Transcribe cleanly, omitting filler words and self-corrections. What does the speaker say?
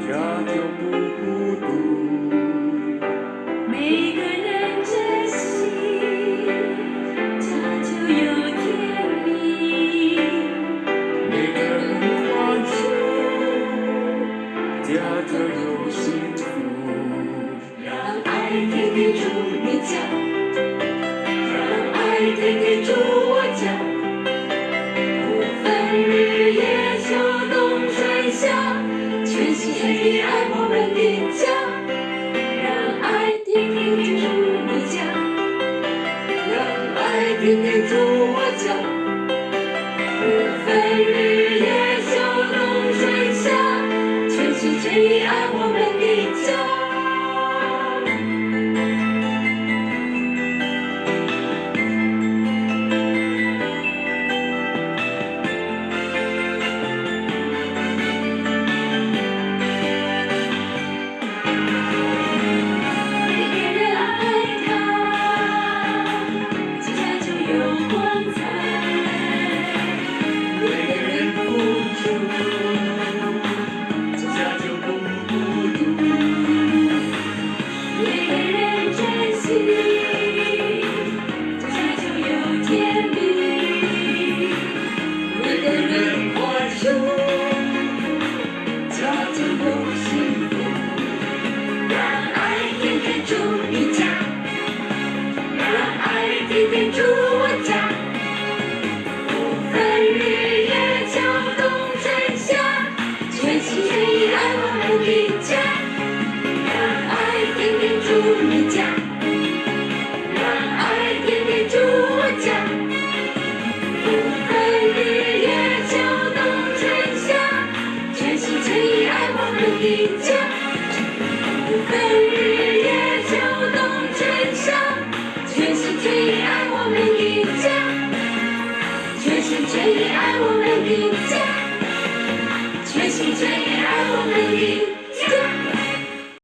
家就不孤独。每个人珍惜，家就有甜蜜。每个人欢喜，家就有幸福。让爱天天住你家，让爱天天住我家。不分日夜秋冬春夏，全心全意爱我们的家。让爱天天住你家，让爱天天住我家。不分日夜秋冬春夏，全心全意爱我们的家。天天住我家，不分日夜秋冬春夏，全心全意爱我们的家。让爱天天住你家，让爱天天住我家。不分日夜秋冬春夏，全心全意爱我们的家。